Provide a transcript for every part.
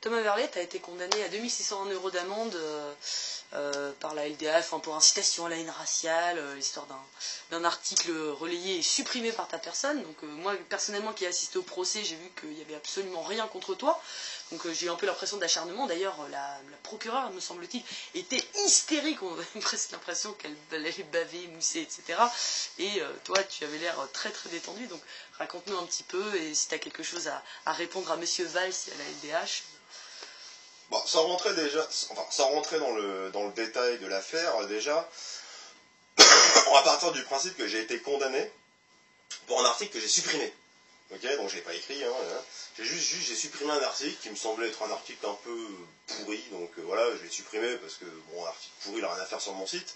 Thomas Verlet a été condamné à 2600 € d'amende par la LDA pour incitation à la haine raciale, l'histoire d'un article relayé et supprimé par ta personne. Donc moi, personnellement, qui ai assisté au procès, j'ai vu qu'il n'y avait absolument rien contre toi. Donc j'ai eu un peu l'impression d'acharnement. D'ailleurs, la procureure, me semble-t-il, était hystérique. On avait presque l'impression qu'elle allait baver, mousser, etc. Et toi, tu avais l'air très très détendu. Donc raconte-nous un petit peu, et si tu as quelque chose à répondre à Monsieur Valls et à la LDH. Bon, sans rentrer dans le détail de l'affaire, déjà, on va partir du principe que j'ai été condamné pour un article que j'ai supprimé. Ok, donc j'ai pas écrit, j'ai supprimé un article qui me semblait être un article un peu pourri, donc voilà, je l'ai supprimé parce que bon, un article pourri, il n'a rien à faire sur mon site.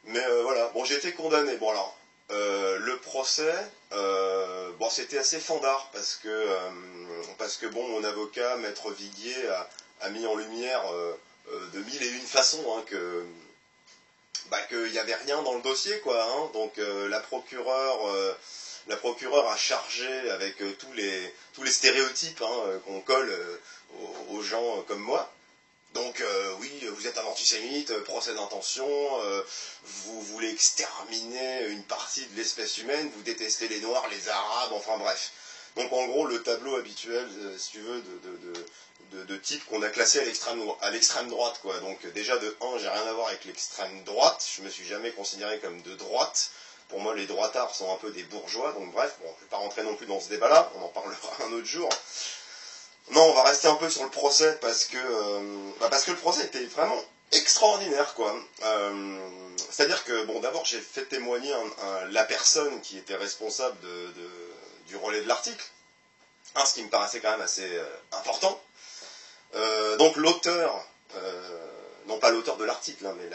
Mais voilà, bon, j'ai été condamné. Bon alors, le procès, bon, c'était assez fandard parce que bon, mon avocat, Maître Viguier, a mis en lumière de mille et une façons qu'il n'y avait rien dans le dossier, quoi. Donc la procureure a chargé avec tous les stéréotypes qu'on colle aux gens comme moi. Donc oui, vous êtes un antisémite, procès d'intention, vous voulez exterminer une partie de l'espèce humaine, vous détestez les Noirs, les Arabes, enfin bref. Donc en gros, le tableau habituel, si tu veux, de type qu'on a classé à l'extrême droite, quoi. Donc déjà de 1, j'ai rien à voir avec l'extrême droite, je me suis jamais considéré comme de droite. Pour moi, les droitards sont un peu des bourgeois, donc bref, bon, je vais pas rentrer non plus dans ce débat-là, on en parlera un autre jour. Non, on va rester un peu sur le procès parce que le procès était vraiment extraordinaire, quoi. C'est-à-dire que, bon, d'abord, j'ai fait témoigner la personne qui était responsable du relais de l'article, ce qui me paraissait quand même assez important. Donc l'auteur, non pas l'auteur de l'article, mais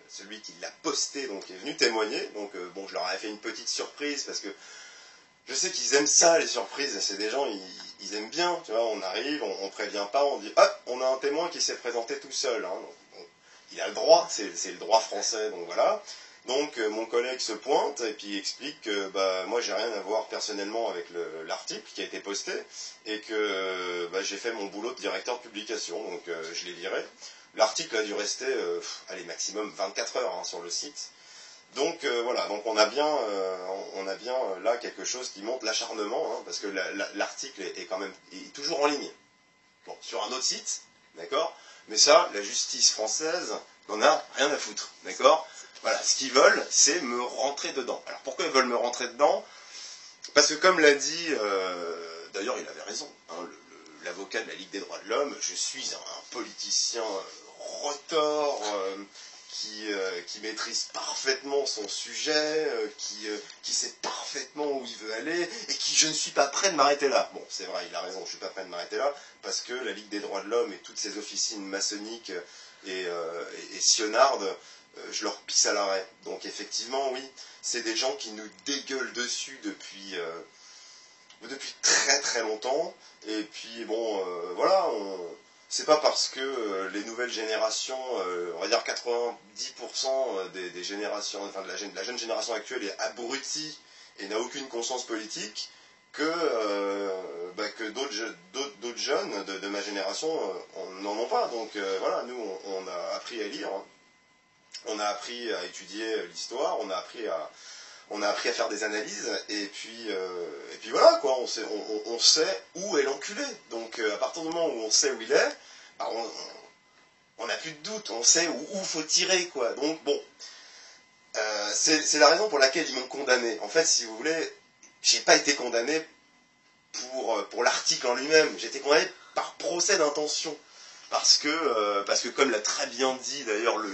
celui qui l'a posté, donc est venu témoigner. Donc bon, je leur avais fait une petite surprise parce que je sais qu'ils aiment ça, les surprises. C'est des gens, ils aiment bien. Tu vois, on arrive, on prévient pas, on dit ah, on a un témoin qui s'est présenté tout seul. Donc, bon, il a le droit, c'est le droit français, donc voilà. Donc mon collègue se pointe et puis explique que moi j'ai rien à voir personnellement avec l'article qui a été posté et que j'ai fait mon boulot de directeur de publication, donc je l'ai viré. L'article a dû rester maximum 24 heures sur le site. Donc voilà, donc on a bien là quelque chose qui montre l'acharnement, parce que l'article est quand même toujours en ligne. Bon, sur un autre site, d'accord, mais ça, la justice française n'en a rien à foutre, d'accord. Voilà, ce qu'ils veulent, c'est me rentrer dedans. Alors pourquoi ils veulent me rentrer dedans? Parce que comme l'a dit, d'ailleurs il avait raison, l'avocat de la Ligue des droits de l'homme, je suis un politicien retors, qui maîtrise parfaitement son sujet, qui sait parfaitement où il veut aller, et qui je ne suis pas prêt de m'arrêter là. Bon, c'est vrai, il a raison, je ne suis pas prêt de m'arrêter là, parce que la Ligue des droits de l'homme et toutes ces officines maçonniques et sionardes, je leur pisse à l'arrêt. Donc effectivement, oui, c'est des gens qui nous dégueulent dessus depuis très très longtemps, et puis bon, voilà, c'est pas parce que les nouvelles générations, on va dire 90% des générations, enfin de la jeune génération actuelle est abrutie et n'a aucune conscience politique, que d'autres jeunes de ma génération n'en ont pas. Donc voilà, nous on a appris à lire, on a appris à étudier l'histoire, on a appris à faire des analyses, et puis voilà, quoi, on sait où est l'enculé. Donc à partir du moment où on sait où il est, on n'a plus de doute, on sait où faut tirer, quoi. Donc bon, c'est la raison pour laquelle ils m'ont condamné. En fait, si vous voulez, j'ai pas été condamné pour l'article en lui-même, j'ai été condamné par procès d'intention. Parce que comme l'a très bien dit d'ailleurs le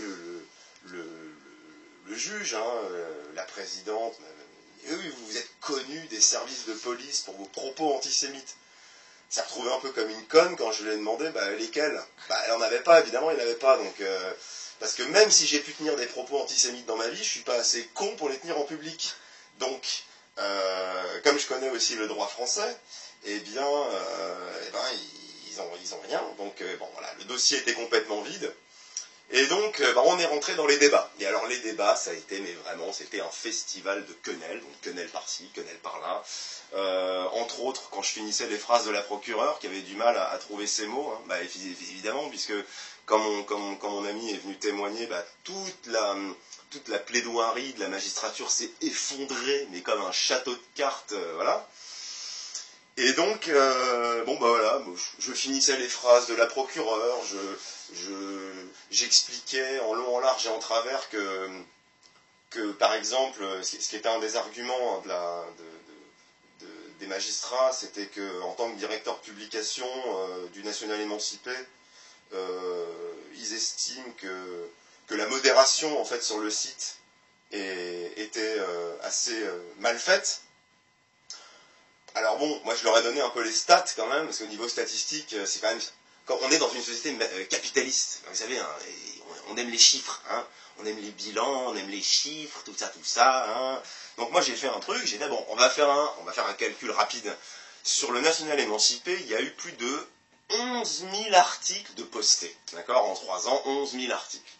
juge, la présidente, oui, vous êtes connu des services de police pour vos propos antisémites. Ça retrouvait un peu comme une conne quand je lui ai demandé lesquels. Elle n'en avait pas, évidemment, il n'en avait pas. Donc, parce que même si j'ai pu tenir des propos antisémites dans ma vie, je suis pas assez con pour les tenir en public. Donc, comme je connais aussi le droit français, ils ont rien. Donc, bon, voilà, le dossier était complètement vide. Et donc, on est rentré dans les débats. Et alors, les débats, ça a été, mais vraiment, c'était un festival de quenelles. Donc, quenelle par-ci, quenelle par-là. Entre autres, quand je finissais les phrases de la procureure, qui avait du mal à trouver ces mots, hein, évidemment, puisque quand mon ami est venu témoigner, toute la plaidoirie de la magistrature s'est effondrée, mais comme un château de cartes, voilà. Et donc, voilà, je finissais les phrases de la procureure, j'expliquais en long, en large et en travers que par exemple, ce qui était un des arguments des magistrats, c'était qu'en tant que directeur de publication du National émancipé, ils estiment que la modération en fait sur le site était assez mal faite. Alors bon, moi je leur ai donné un peu les stats quand même, parce qu'au niveau statistique, c'est quand même... Quand on est dans une société capitaliste, vous savez, hein, on aime les chiffres, hein, on aime les bilans, on aime les chiffres, tout ça. Hein. Donc moi j'ai fait un truc, j'ai dit bon, on va faire un calcul rapide. Sur le National émancipé, il y a eu plus de 11 000 articles de postés, d'accord, en 3 ans, 11 000 articles.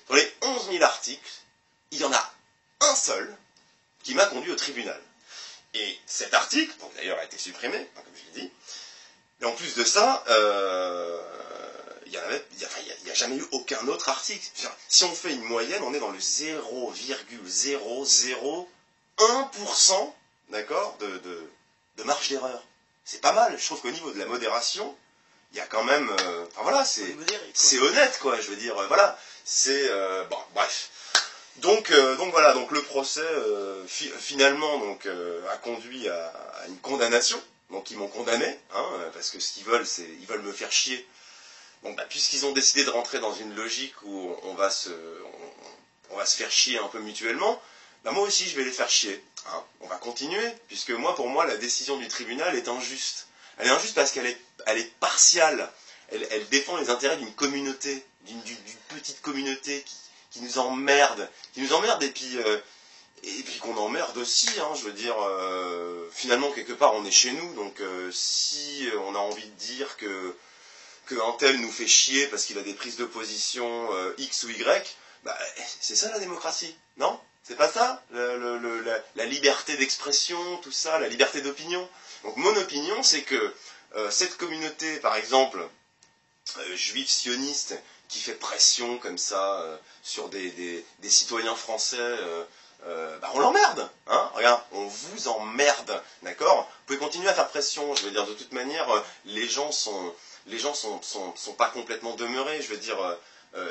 Sur les 11 000 articles, il y en a un seul qui m'a conduit au tribunal. Et cet article, donc d'ailleurs a été supprimé, hein, comme je l'ai dit, et en plus de ça, il n'y a jamais eu aucun autre article. Si on fait une moyenne, on est dans le 0,001%, d'accord, de marge d'erreur. C'est pas mal. Je trouve qu'au niveau de la modération, il y a quand même... c'est honnête, quoi. Je veux dire, voilà. C'est... bon, bref. Donc voilà, donc le procès finalement a conduit à une condamnation. Donc ils m'ont condamné, hein, parce que ce qu'ils veulent, c'est ils veulent me faire chier. Donc puisqu'ils ont décidé de rentrer dans une logique où on va se faire chier un peu mutuellement, moi aussi je vais les faire chier. Hein. On va continuer, puisque pour moi la décision du tribunal est injuste. Elle est injuste parce qu'elle est partiale. Elle défend les intérêts d'une communauté, d'une petite communauté qui nous emmerde, et puis qu'on emmerde aussi, hein, je veux dire, finalement quelque part on est chez nous, donc si on a envie de dire que un tel nous fait chier parce qu'il a des prises de position X ou Y, c'est ça la démocratie, non? C'est pas ça la liberté d'expression, tout ça, la liberté d'opinion. Donc mon opinion, c'est que cette communauté, par exemple, juive sioniste, qui fait pression comme ça sur des citoyens français, on l'emmerde, hein, regarde, on vous emmerde, d'accord? Vous pouvez continuer à faire pression, je veux dire, de toute manière, les gens sont pas complètement demeurés, je veux dire,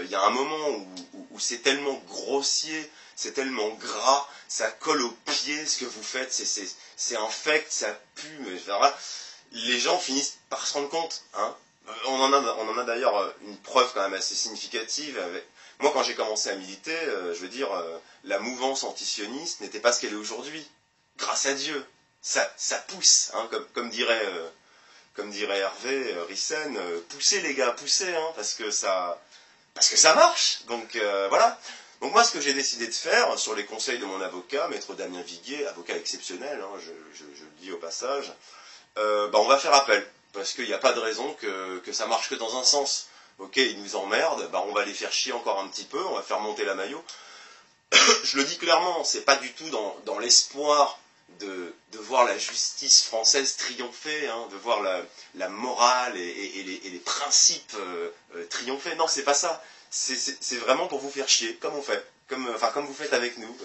il y a un moment où c'est tellement grossier, c'est tellement gras, ça colle aux pieds ce que vous faites, c'est infect, ça pue, mais voilà, les gens finissent par se rendre compte, hein. On en a d'ailleurs une preuve quand même assez significative. Moi, quand j'ai commencé à militer, je veux dire, la mouvance antisioniste n'était pas ce qu'elle est aujourd'hui. Grâce à Dieu, ça pousse, hein, comme dirait Hervé Ryssen, poussez les gars, poussez, hein, parce que ça marche. Donc voilà. Donc moi, ce que j'ai décidé de faire, sur les conseils de mon avocat, maître Damien Viguier, avocat exceptionnel, hein, je le dis au passage, on va faire appel. Parce qu'il n'y a pas de raison que ça marche que dans un sens. Ok, ils nous emmerdent, on va les faire chier encore un petit peu, on va faire monter la maillot. Je le dis clairement, c'est pas du tout dans l'espoir de voir la justice française triompher, hein, de voir la morale et les principes triompher. Non, c'est pas ça. C'est vraiment pour vous faire chier, comme on fait. Comme vous faites avec nous.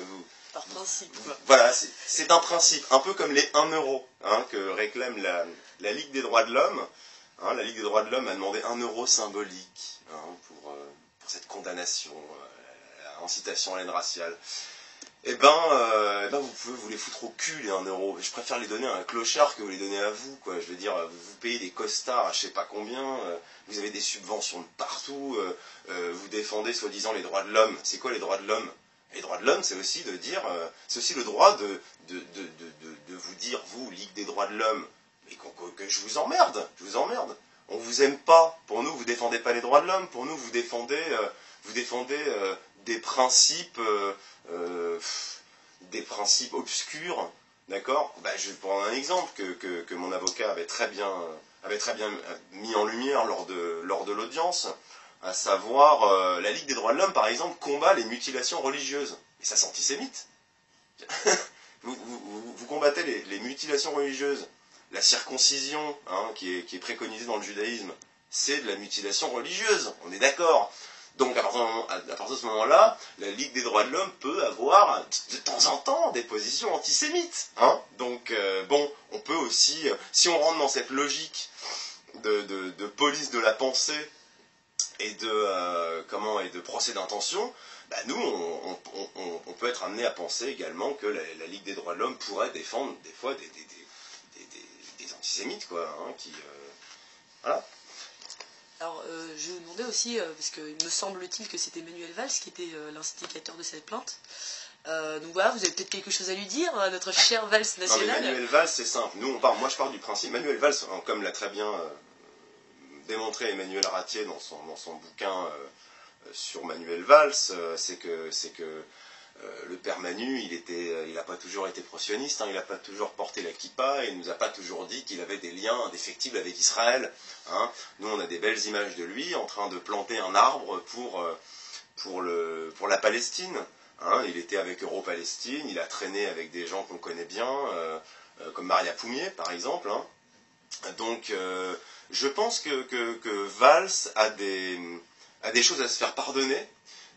Par principe, quoi. Voilà, c'est un principe, un peu comme les 1 euro, hein, que réclame la Ligue des droits de l'homme. Hein, la Ligue des droits de l'homme a demandé 1 euro symbolique, hein, pour cette condamnation en citation à la haine raciale. Vous pouvez vous les foutre au cul, les 1 euro. Je préfère les donner à un clochard que vous les donner à vous, quoi. Je veux dire, vous payez des costards à je sais pas combien, vous avez des subventions de partout, vous défendez soi-disant les droits de l'homme. C'est quoi les droits de l'homme? Les droits de l'homme, c'est aussi de dire, c'est aussi le droit de vous dire, vous, Ligue des droits de l'homme, mais que je vous emmerde. On vous aime pas. Pour nous, vous défendez pas les droits de l'homme. Pour nous, vous défendez des principes obscurs, d'accord? Je vais prendre un exemple que mon avocat avait très bien mis en lumière lors de l'audience. à savoir la Ligue des droits de l'homme, par exemple, combat les mutilations religieuses. Et ça, c'est antisémite. Vous combattez les mutilations religieuses. La circoncision, hein, qui est préconisée dans le judaïsme, c'est de la mutilation religieuse, on est d'accord. Donc à partir de ce moment-là, la Ligue des droits de l'homme peut avoir de temps en temps des positions antisémites. Hein. Donc bon, on peut aussi, si on rentre dans cette logique de police de la pensée et de procès d'intention, bah nous, on peut être amené à penser également que la Ligue des droits de l'homme pourrait défendre des fois des antisémites, quoi, hein, voilà. Alors, je me demandais aussi, parce qu'il me semble-t-il que c'était Manuel Valls qui était l'instigateur de cette plainte. Donc voilà, vous avez peut-être quelque chose à lui dire, à notre cher Valls national. Non, mais Manuel Valls, c'est simple. Moi, je pars du principe. Manuel Valls, comme l'a très bien démontré Emmanuel Ratier dans son bouquin sur Manuel Valls, c'est que le père Manu, il n'a pas toujours été pro-sioniste, hein, il n'a pas toujours porté la kippa, et il nous a pas toujours dit qu'il avait des liens indéfectibles avec Israël. Hein. Nous, on a des belles images de lui en train de planter un arbre pour la Palestine. Hein. Il était avec Euro-Palestine, il a traîné avec des gens qu'on connaît bien, comme Maria Poumier, par exemple. Hein. Donc, je pense que Valls a des choses à se faire pardonner.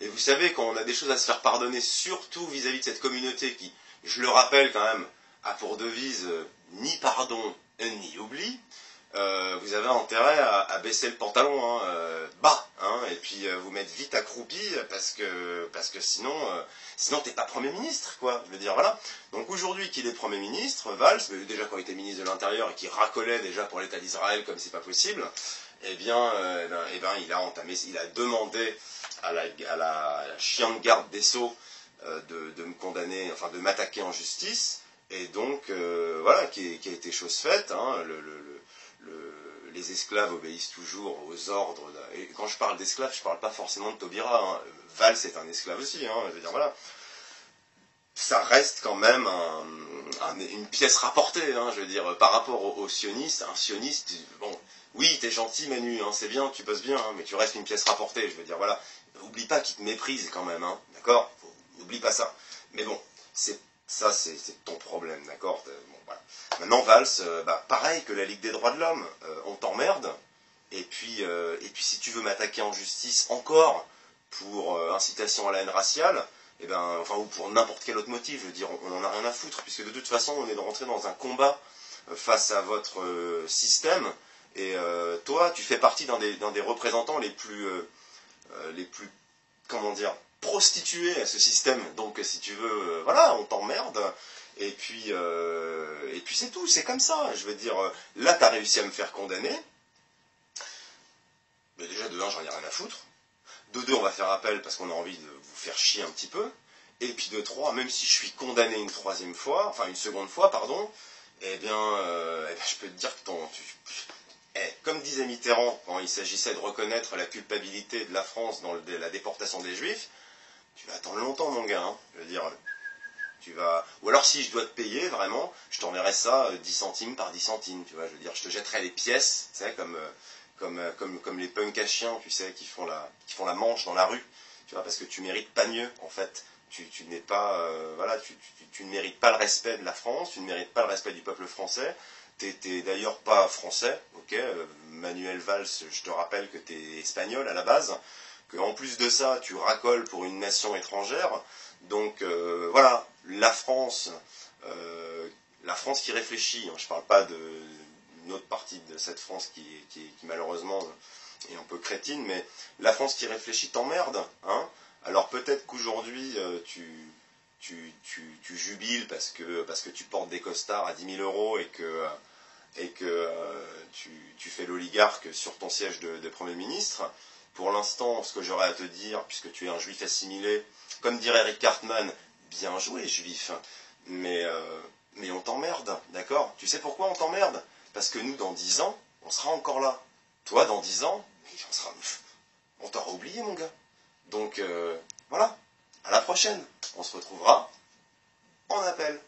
Et vous savez, quand on a des choses à se faire pardonner, surtout vis-à-vis de cette communauté qui, je le rappelle quand même, a pour devise ni pardon ni oubli, vous avez intérêt à baisser le pantalon bas, hein, et puis vous mettre vite accroupi parce que sinon t'es pas Premier ministre, quoi. Je veux dire, voilà. Donc aujourd'hui qu'il est Premier ministre, Valls, déjà quand il était ministre de l'Intérieur et qui racolait déjà pour l'État d'Israël comme c'est pas possible, eh bien, il a demandé à la chienne de garde des Sceaux de me condamner, enfin de m'attaquer en justice, et donc voilà, qui a été chose faite. Hein, les esclaves obéissent toujours aux ordres. Et quand je parle d'esclaves, je parle pas forcément de Taubira. Hein. Valls est un esclave aussi. Hein, je veux dire, voilà. Ça reste quand même une pièce rapportée. Hein, je veux dire, par rapport aux sionistes, un sioniste, bon, oui, t'es gentil, Manu, hein, c'est bien, tu bosses bien, hein, mais tu restes une pièce rapportée. Je veux dire, voilà. Oublie pas qu'il te méprise quand même, hein, d'accord? Oublie pas ça. Mais bon, c'est ton problème, d'accord? Bon, voilà. Maintenant, Valls, pareil que la Ligue des droits de l'homme, on t'emmerde, et puis si tu veux m'attaquer en justice encore pour incitation à la haine raciale, ou pour n'importe quel autre motif, je veux dire, on n'en a rien à foutre, puisque de toute façon, on est rentré dans un combat face à votre système, et toi, tu fais partie d'un des représentants les plus comment dire, prostitués à ce système. Donc, si tu veux, voilà, on t'emmerde. Et puis c'est tout, c'est comme ça. Je veux dire, là, t'as réussi à me faire condamner. Mais déjà, de un, j'en ai rien à foutre. De deux, on va faire appel parce qu'on a envie de vous faire chier un petit peu. Et puis de trois, même si je suis condamné une seconde fois, pardon, je peux te dire que comme disait Mitterrand, quand il s'agissait de reconnaître la culpabilité de la France dans la déportation des Juifs, tu vas attendre longtemps, mon gars. Hein. Je veux dire, ou alors si je dois te payer, vraiment, je t'enverrai ça 10 centimes par 10 centimes, tu vois. Je veux dire, je te jetterai les pièces, tu sais, comme les punks à chiens, tu sais, qui font la manche dans la rue, tu vois, parce que tu mérites pas mieux, en fait. Tu n'es pas, tu ne mérites pas le respect de la France, tu ne mérites pas le respect du peuple français. T'es d'ailleurs pas français, ok? Manuel Valls, je te rappelle que t'es espagnol à la base, qu'en plus de ça, tu racoles pour une nation étrangère. Donc voilà, la France qui réfléchit, hein, je parle pas d'une autre partie de cette France qui malheureusement est un peu crétine, mais la France qui réfléchit t'emmerde, hein? Alors peut-être qu'aujourd'hui tu jubiles parce que tu portes des costards à 10 000 euros et que tu fais l'oligarque sur ton siège de Premier ministre. Pour l'instant, ce que j'aurais à te dire, puisque tu es un juif assimilé, comme dirait Eric Cartman, bien joué juif, mais on t'emmerde, d'accord? Tu sais pourquoi on t'emmerde? Parce que nous, dans 10 ans, on sera encore là. Toi, dans 10 ans, on t'aura oublié, mon gars. Donc, voilà, à la prochaine. On se retrouvera en appel.